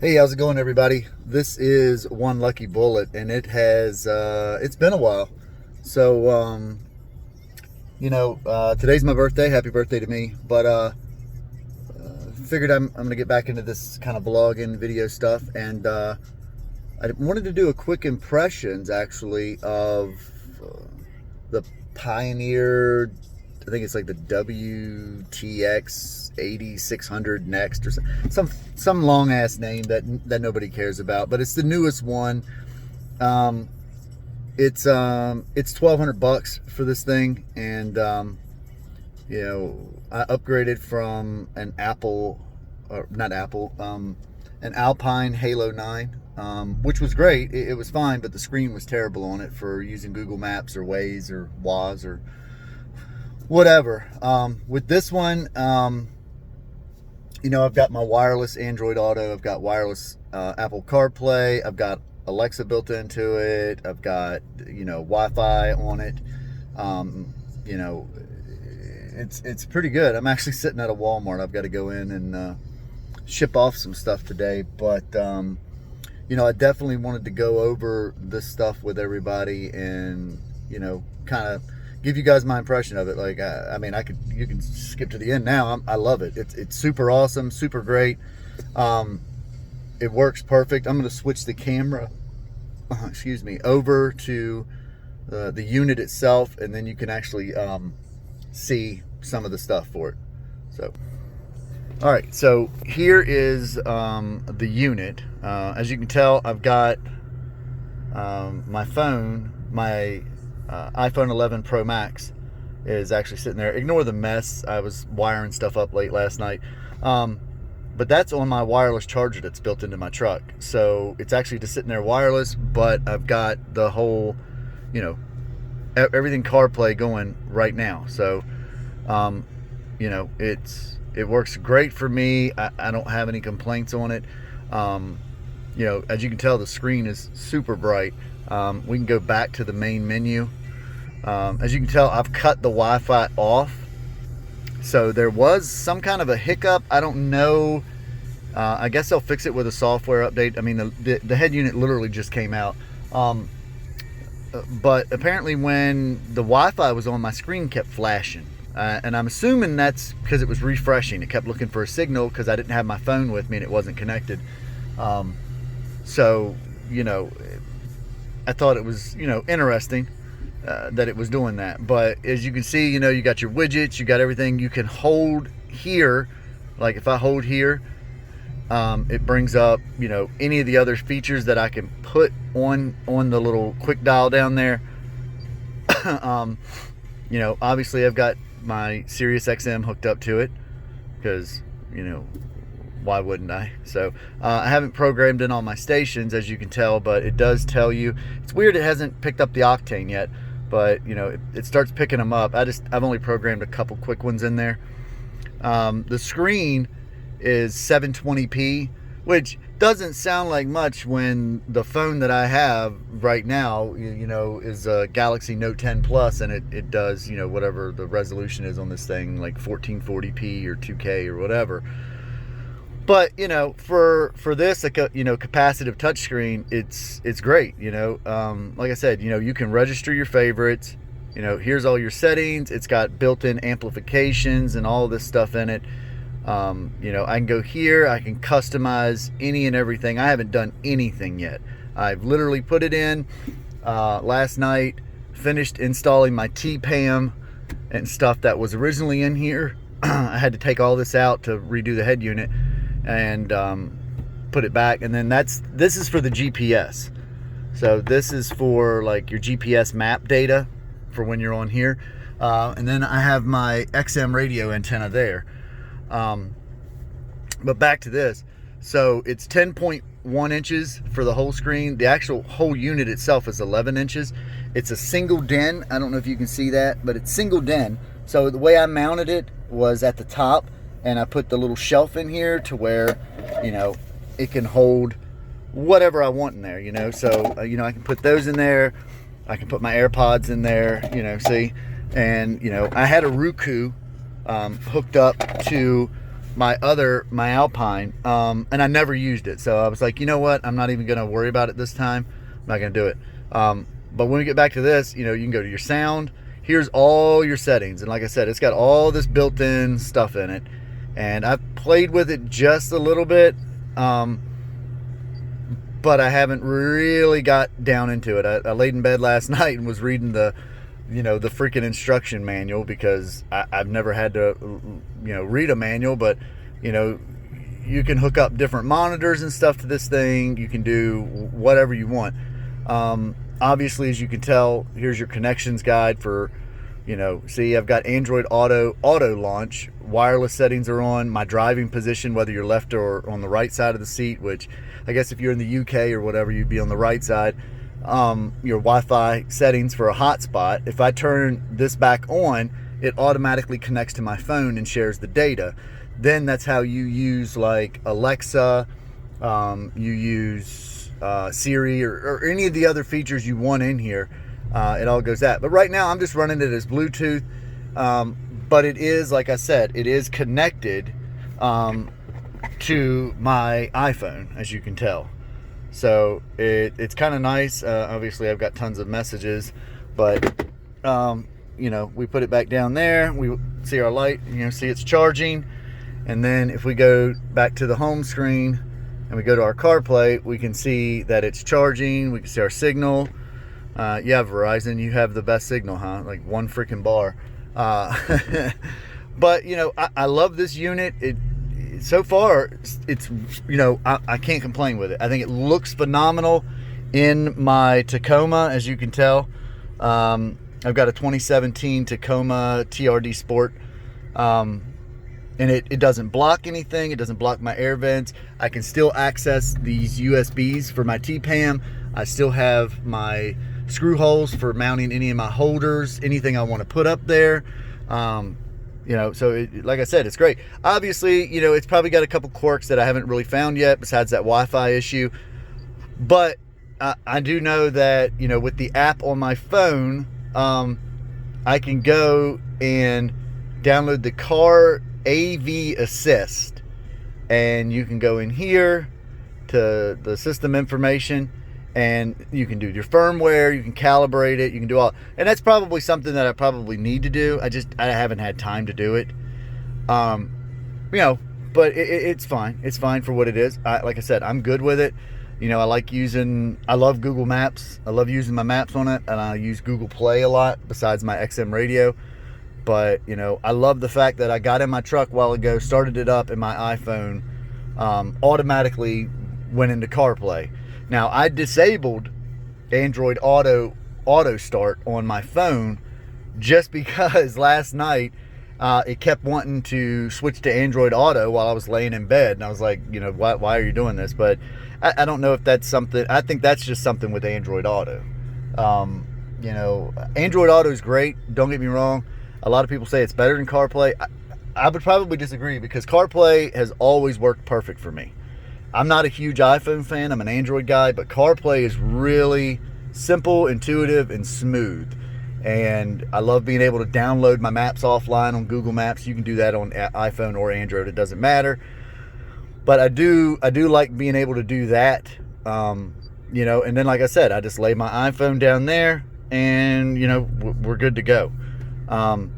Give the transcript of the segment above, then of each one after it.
Hey, how's it going, everybody? This is One Lucky Bullet, and it's been a while. So, today's my birthday. Happy birthday to me. But figured I'm gonna get back into this kind of vlogging video stuff, and I wanted to do a quick impressions actually of the Pioneer. I think it's like the WTX 8600 Next or some long ass name that nobody cares about, but it's the newest one. It's $1,200 for this thing, and I upgraded from an an Alpine Halo 9, which was great. It was fine, but the screen was terrible on it for using Google Maps or Waze or Woz or whatever. With this one, I've got my wireless Android Auto, I've got wireless Apple CarPlay, I've got Alexa built into it, I've got Wi-Fi on it. It's pretty good. I'm actually sitting at a Walmart. I've got to go in and ship off some stuff today, but I definitely wanted to go over this stuff with everybody and kind of give you guys my impression of it. Like, you can skip to the end now. I love it. It's super awesome, super great. It works perfect. I'm going to switch the camera, over to the unit itself, and then you can actually see some of the stuff for it. So, all right. So here is the unit. As you can tell, I've got my phone, my iPhone 11 Pro Max is actually sitting there. Ignore the mess. I was wiring stuff up late last night. But that's on my wireless charger that's built into my truck. So it's actually just sitting there wireless, but I've got the whole, everything CarPlay going right now. So, it works great for me. I don't have any complaints on it. As you can tell, the screen is super bright. We can go back to the main menu. As you can tell, I've cut the Wi-Fi off. So there was some kind of a hiccup. I don't know. I guess they'll fix it with a software update. I mean, the head unit literally just came out. But apparently when the Wi-Fi was on, my screen kept flashing. And I'm assuming that's because it was refreshing. It kept looking for a signal because I didn't have my phone with me and it wasn't connected. So, I thought it was, interesting that it was doing that. But as you can see, you got your widgets, you got everything. You can hold here. Like if I hold here, it brings up, any of the other features that I can put on the little quick dial down there. Obviously I've got my Sirius XM hooked up to it because, why wouldn't I? So I haven't programmed in all my stations, as you can tell, but it does tell you. It's weird it hasn't picked up the octane yet, but it starts picking them up. I've only programmed a couple quick ones in there. The screen is 720p, which doesn't sound like much when the phone that I have right now, is a Galaxy Note 10 Plus, and it does, whatever the resolution is on this thing, like 1440p or 2K or whatever. But for this, capacitive touchscreen, it's great. Like I said, you can register your favorites. Here's all your settings. It's got built-in amplifications and all this stuff in it. I can go here. I can customize any and everything. I haven't done anything yet. I've literally put it in last night. Finished installing my TPAM and stuff that was originally in here. I had to take all this out to redo the head unit and put it back, and then this is for the GPS. So this is for like your GPS map data for when you're on here, and then I have my XM radio antenna there. But back to this. So it's 10.1 inches for the whole screen. The actual whole unit itself is 11 inches. It's a single DIN. I don't know if you can see that, but it's single DIN. So the way I mounted it was at the top, and I put the little shelf in here to where, it can hold whatever I want in there, So, I can put those in there. I can put my AirPods in there, see. And, I had a Roku hooked up to my Alpine, and I never used it. So I was like, you know what? I'm not even going to worry about it this time. I'm not going to do it. But when we get back to this, you can go to your sound. Here's all your settings. And like I said, it's got all this built-in stuff in it. And I've played with it just a little bit. But I haven't really got down into it. I laid in bed last night and was reading the freaking instruction manual, because I've never had to, read a manual, but, you can hook up different monitors and stuff to this thing. You can do whatever you want. Obviously, as you can tell, here's your connections guide for, see, I've got Android Auto launch. Wireless settings are on. My driving position, whether you're left or on the right side of the seat, which I guess if you're in the UK or whatever, you'd be on the right side. Your Wi-Fi settings for a hotspot. If I turn this back on, it automatically connects to my phone and shares the data. Then that's how you use like Alexa, you use Siri, or any of the other features you want in here. It all goes that. But right now I'm just running it as Bluetooth. But it is, like I said, it is connected to my iPhone, as you can tell. So it's kind of nice. Obviously, I've got tons of messages, but we put it back down there. We see our light. See it's charging, and then if we go back to the home screen and we go to our CarPlay, we can see that it's charging. We can see our signal. Yeah, Verizon, you have the best signal, huh? Like one freaking bar. But I love this unit. So far, it's I can't complain with it. I think it looks phenomenal in my Tacoma, as you can tell. I've got a 2017 Tacoma TRD Sport, and it doesn't block anything. It doesn't block my air vents. I can still access these USBs for my TPAM. I still have my screw holes for mounting any of my holders, anything I want to put up there. So like I said, it's great. Obviously, it's probably got a couple quirks that I haven't really found yet, besides that Wi-Fi issue. But I do know that, with the app on my phone, I can go and download the Car AV Assist. And you can go in here to the system information, and you can do your firmware, you can calibrate it, you can do all, and that's probably something that I probably need to do. I haven't had time to do it. But it's fine. It's fine for what it is. Like I said, I'm good with it. I love Google Maps. I love using my maps on it, and I use Google Play a lot besides my XM radio. But, I love the fact that I got in my truck a while ago, started it up, and my iPhone automatically went into CarPlay. Now, I disabled Android Auto Start on my phone just because last night it kept wanting to switch to Android Auto while I was laying in bed. And I was like, why are you doing this? But I don't know if that's something. I think that's just something with Android Auto. Android Auto is great. Don't get me wrong. A lot of people say it's better than CarPlay. I would probably disagree, because CarPlay has always worked perfect for me. I'm not a huge iPhone fan. I'm an Android guy, but CarPlay is really simple, intuitive, and smooth. And I love being able to download my maps offline on Google Maps. You can do that on iPhone or Android. It doesn't matter. But I do like being able to do that. And then, like I said, I just lay my iPhone down there, and, we're good to go. I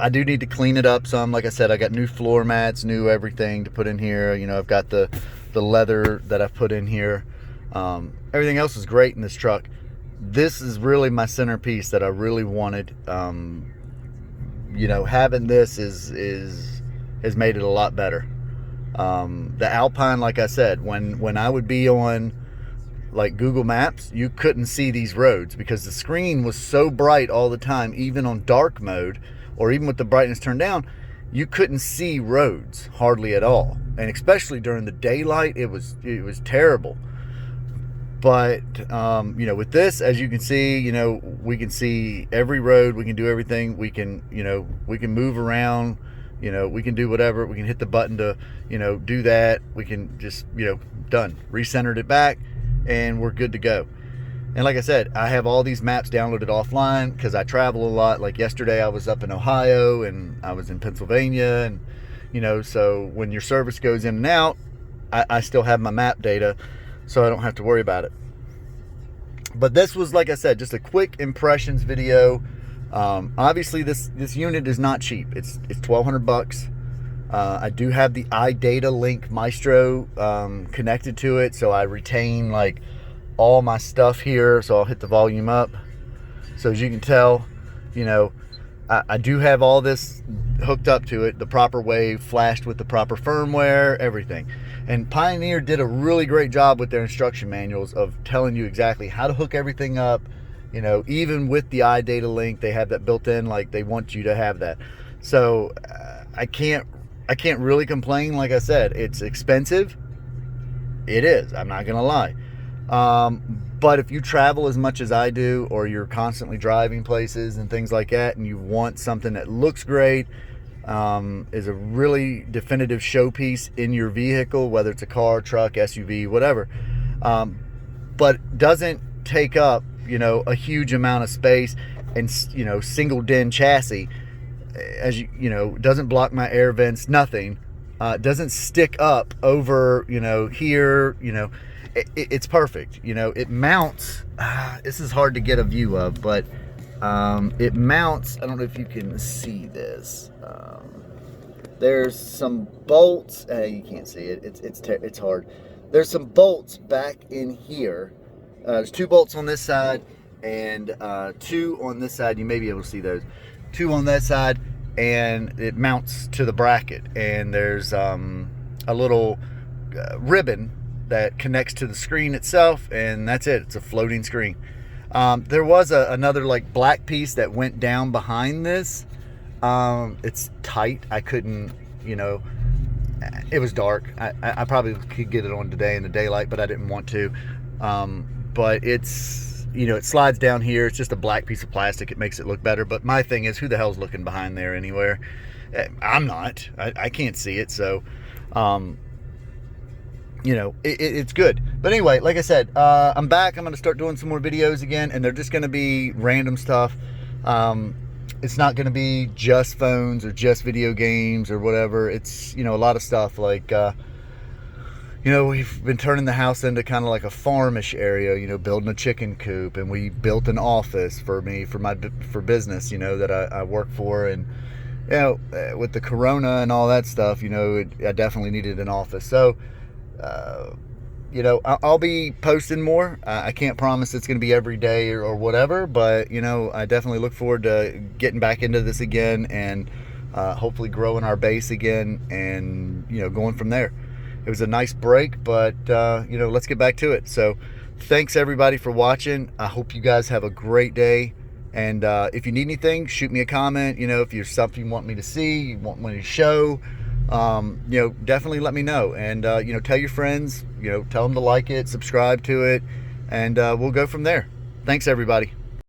do need to clean it up some. Like I said, I got new floor mats, new everything to put in here. I've got the leather that I've put in here. Everything else is great in this truck. This is really my centerpiece that I really wanted. Having this has made it a lot better. The Alpine, like I said, when I would be on like Google Maps, you couldn't see these roads because the screen was so bright all the time. Even on dark mode, or even with the brightness turned down, you couldn't see roads hardly at all. And especially during the daylight, it was terrible. But with this, as you can see, we can see every road. We can do everything. We can move around. We can do whatever. We can hit the button to do that. We can just done. Recentered it back, and we're good to go. And like I said, I have all these maps downloaded offline because I travel a lot. Like yesterday, I was up in Ohio, and I was in Pennsylvania, and you know, so when your service goes in and out, I still have my map data, so I don't have to worry about it. But this was, like I said, just a quick impressions video. Obviously this unit is not cheap. It's $1,200. I do have the iData Link Maestro connected to it, so I retain like all my stuff here. So I'll hit the volume up. So as you can tell, you know, I do have all this hooked up to it the proper way, flashed with the proper firmware, everything. And Pioneer did a really great job with their instruction manuals of telling you exactly how to hook everything up. You know, even with the iData Link, they have that built in, like they want you to have that. So I can't really complain. Like I said, it's expensive. It is, I'm not gonna lie. But if you travel as much as I do, or you're constantly driving places and things like that, and you want something that looks great, is a really definitive showpiece in your vehicle, whether it's a car, truck, SUV, whatever, but doesn't take up, you know, a huge amount of space, and, you know, single din chassis, as you know, doesn't block my air vents, nothing, doesn't stick up over, you know, here, you know, it's perfect. You know, it mounts, this is hard to get a view of, but it mounts, I don't know if you can see this, there's some bolts, you can't see it, it's hard, there's some bolts back in here, there's 2 bolts on this side and 2 on this side, you may be able to see those, 2 on that side, and it mounts to the bracket, and there's a little ribbon that connects to the screen itself, and that's it. It's a floating screen. There was another like black piece that went down behind this. It's tight. I couldn't, you know, it was dark. I probably could get it on today in the daylight, but I didn't want to. But it's, you know, it slides down here. It's just a black piece of plastic. It makes it look better. But my thing is, who the hell's looking behind there anywhere? I'm not. I can't see it. So, you know, it's good. But anyway, like I said, I'm back. I'm going to start doing some more videos again, and they're just going to be random stuff. It's not going to be just phones or just video games or whatever. It's, you know, a lot of stuff like, you know, we've been turning the house into kind of like a farmish area, you know, building a chicken coop, and we built an office for me, for business, you know, that I work for. And, you know, with the corona and all that stuff, you know, I definitely needed an office. So, you know, I'll be posting more. I can't promise it's going to be every day or whatever, but, you know, I definitely look forward to getting back into this again, and hopefully growing our base again, and, you know, going from there. It was a nice break, but, you know, let's get back to it. So thanks everybody for watching. I hope you guys have a great day. And if you need anything, shoot me a comment. You know, if there's something you want me to see, you want me to show, you know, definitely let me know. And, you know, tell your friends, you know, tell them to like it, subscribe to it, and we'll go from there. Thanks, everybody.